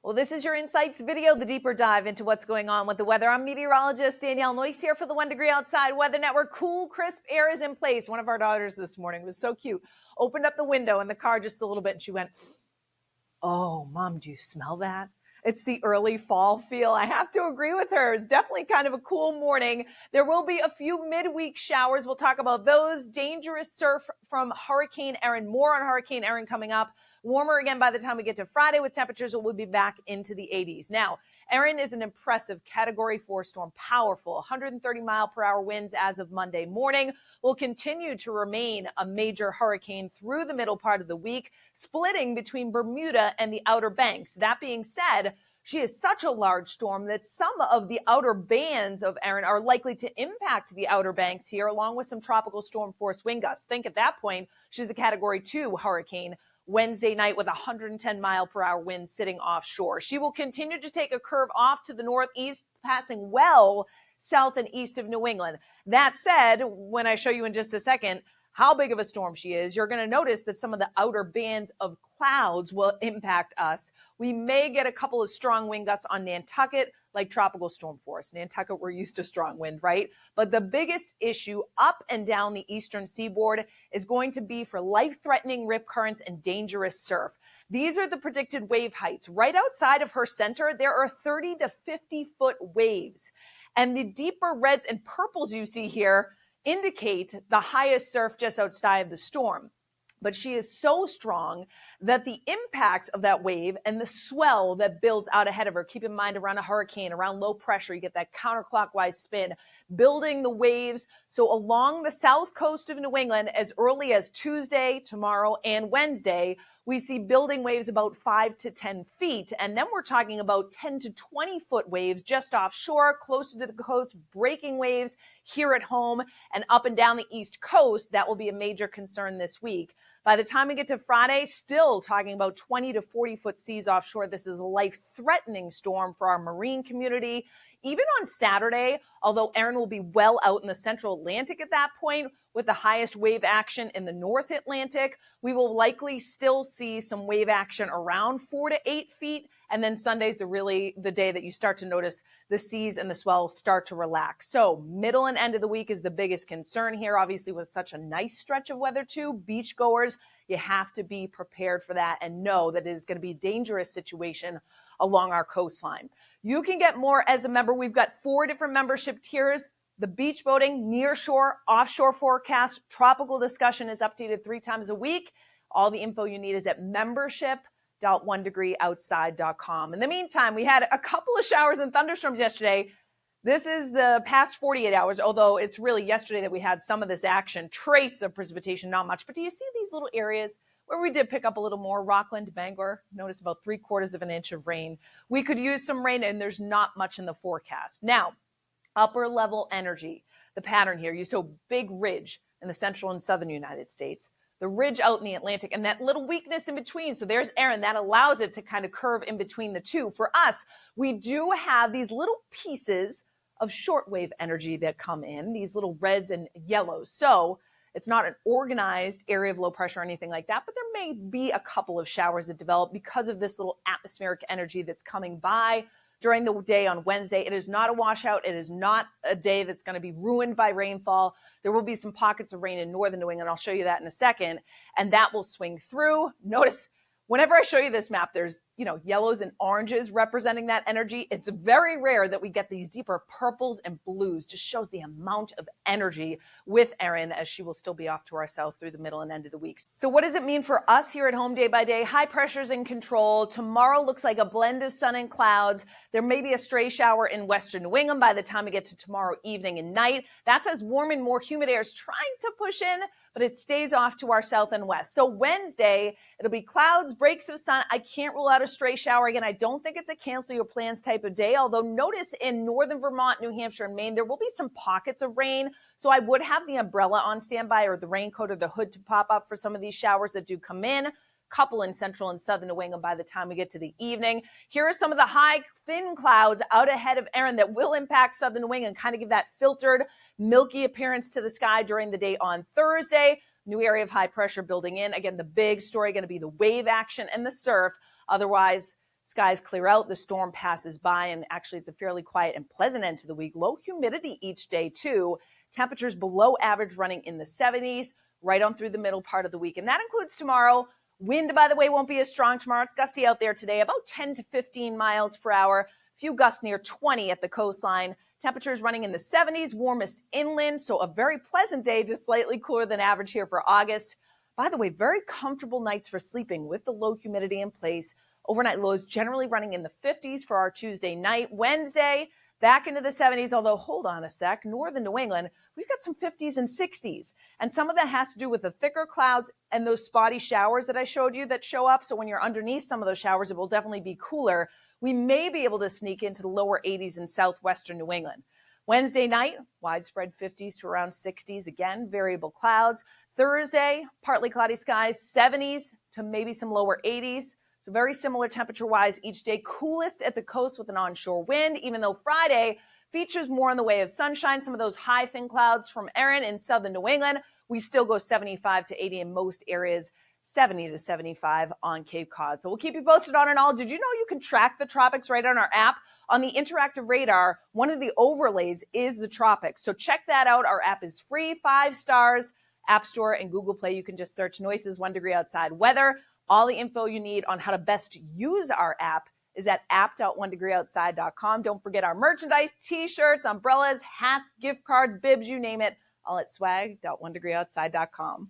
Well, this is your Insights video, the deeper dive into what's going on with the weather. I'm meteorologist Danielle Noyce here for the 1 Degree Outside Weather Network. Cool, crisp air is in place. One of our daughters this morning was so cute. Opened up the window in the car just a little bit and she went, "Oh, Mom, do you smell that?" It's the early fall feel. I have to agree with her. It's definitely kind of a cool morning. There will be a few midweek showers. We'll talk about those. Dangerous surf from Hurricane Erin. More on Hurricane Erin coming up. Warmer again by the time we get to Friday with temperatures that will be back into the 80s. Now, Erin is an impressive Category 4 storm, powerful, 130-mile-per-hour winds as of Monday morning. Will continue to remain a major hurricane through the middle part of the week, splitting between Bermuda and the Outer Banks. That being said, she is such a large storm that some of the outer bands of Erin are likely to impact the Outer Banks here, along with some tropical storm force wind gusts. Think at that point, she's a Category 2 hurricane Wednesday night with 110-mile-per-hour winds sitting offshore. She will continue to take a curve off to the northeast, passing well south and east of New England. That said, when I show you in just a second how big of a storm she is, you're going to notice that some of the outer bands of clouds will impact us. We may get a couple of strong wind gusts on Nantucket, like tropical storm force. Nantucket, we're used to strong wind, right? But the biggest issue up and down the eastern seaboard is going to be for life-threatening rip currents and dangerous surf. These are the predicted wave heights. Right outside of her center, there are 30 to 50-foot waves. And the deeper reds and purples you see here indicate the highest surf just outside of the storm. But she is so strong that the impacts of that wave and the swell that builds out ahead of her, keep in mind around a hurricane, around low pressure, you get that counterclockwise spin, building the waves. So along the south coast of New England, as early as Tuesday, tomorrow, and Wednesday, we see building waves about 5 to 10 feet. And then we're talking about 10 to 20-foot waves just offshore, closer to the coast, breaking waves here at home and up and down the East Coast. That will be a major concern this week. By the time we get to Friday, still talking about 20 to 40-foot seas offshore. This is a life-threatening storm for our marine community. Even on Saturday, although Erin will be well out in the central Atlantic at that point, with the highest wave action in the North Atlantic, we will likely still see some wave action around 4 to 8 feet. And then Sunday's the day that you start to notice the seas and the swell start to relax. So middle and end of the week is the biggest concern here, obviously with such a nice stretch of weather too. Beachgoers, you have to be prepared for that and know that it is going to be a dangerous situation along our coastline. You can get more as a member. We've got 4 different membership tiers. The beach boating, nearshore, offshore forecast, tropical discussion is updated 3 times a week. All the info you need is at membership.onedegreeoutside.com. In the meantime, we had a couple of showers and thunderstorms yesterday. This is the past 48 hours, although it's really yesterday that we had some of this action. Trace of precipitation, not much. But do you see these little areas where we did pick up a little more? Rockland, Bangor, notice about 3/4 of an inch of rain. We could use some rain, and there's not much in the forecast. Now, upper level energy, the pattern here, you saw big ridge in the central and southern United States, the ridge out in the Atlantic, and that little weakness in between. So there's Erin, that allows it to kind of curve in between the two. For us, we do have these little pieces of shortwave energy that come in, these little reds and yellows. So it's not an organized area of low pressure or anything like that, but there may be a couple of showers that develop because of this little atmospheric energy that's coming by during the day on Wednesday. It is not a washout. It is not a day that's going to be ruined by rainfall. There will be some pockets of rain in northern New England. I'll show you that in a second. And that will swing through. Notice whenever I show you this map, there's, yellows and oranges representing that energy. It's very rare that we get these deeper purples and blues. Just shows the amount of energy with Erin, as she will still be off to our south through the middle and end of the week. So what does it mean for us here at home day by day? High pressure's in control. Tomorrow looks like a blend of sun and clouds. There may be a stray shower in western New England by the time we get to tomorrow evening and night. That's as warm and more humid air is trying to push in, but it stays off to our south and west. So Wednesday, it'll be clouds, breaks of sun. I can't rule out a stray shower. Again, I don't think it's a cancel your plans type of day, although notice in northern Vermont, New Hampshire, and Maine, there will be some pockets of rain. So I would have the umbrella on standby or the raincoat or the hood to pop up for some of these showers that do come in. Couple in central and southern New England by the time we get to the evening. Here are some of the high, thin clouds out ahead of Erin that will impact southern New England, kind of give that filtered, milky appearance to the sky during the day on Thursday. New area of high pressure building in. Again, the big story going to be the wave action and the surf. Otherwise, Skies clear out, the storm passes by, and actually it's a fairly quiet and pleasant end to the week. Low humidity each day too. Temperatures below average, running in the 70s right on through the middle part of the week. And that includes tomorrow. Wind, by the way, won't be as strong tomorrow. It's gusty out there today, about 10 to 15 miles per hour. Few gusts near 20 at the coastline. Temperatures running in the 70s, warmest inland. So a very pleasant day, just slightly cooler than average here for August. By the way, very comfortable nights for sleeping with the low humidity in place. Overnight lows generally running in the 50s for our Tuesday night. Wednesday, back into the 70s, although hold on a sec, northern New England, we've got some 50s and 60s. And some of that has to do with the thicker clouds and those spotty showers that I showed you that show up. So when you're underneath some of those showers, it will definitely be cooler. We may be able to sneak into the lower 80s in southwestern New England. Wednesday night, widespread 50s to around 60s. Again, variable clouds. Thursday, partly cloudy skies, 70s to maybe some lower 80s. So very similar temperature-wise each day. Coolest at the coast with an onshore wind, even though Friday features more in the way of sunshine. Some of those high thin clouds from Erin in southern New England. We still go 75 to 80 in most areas, 70 to 75 on Cape Cod. So we'll keep you posted on it all. Did you know you can track the tropics right on our app? On the interactive radar, one of the overlays is the tropics. So check that out. Our app is free, 5 stars. App Store and Google Play. You can just search Noises 1 degree outside weather. All the info you need on how to best use our app is at app.onedegreeoutside.com. Don't forget our merchandise, t-shirts, umbrellas, hats, gift cards, bibs, you name it, all at swag.onedegreeoutside.com.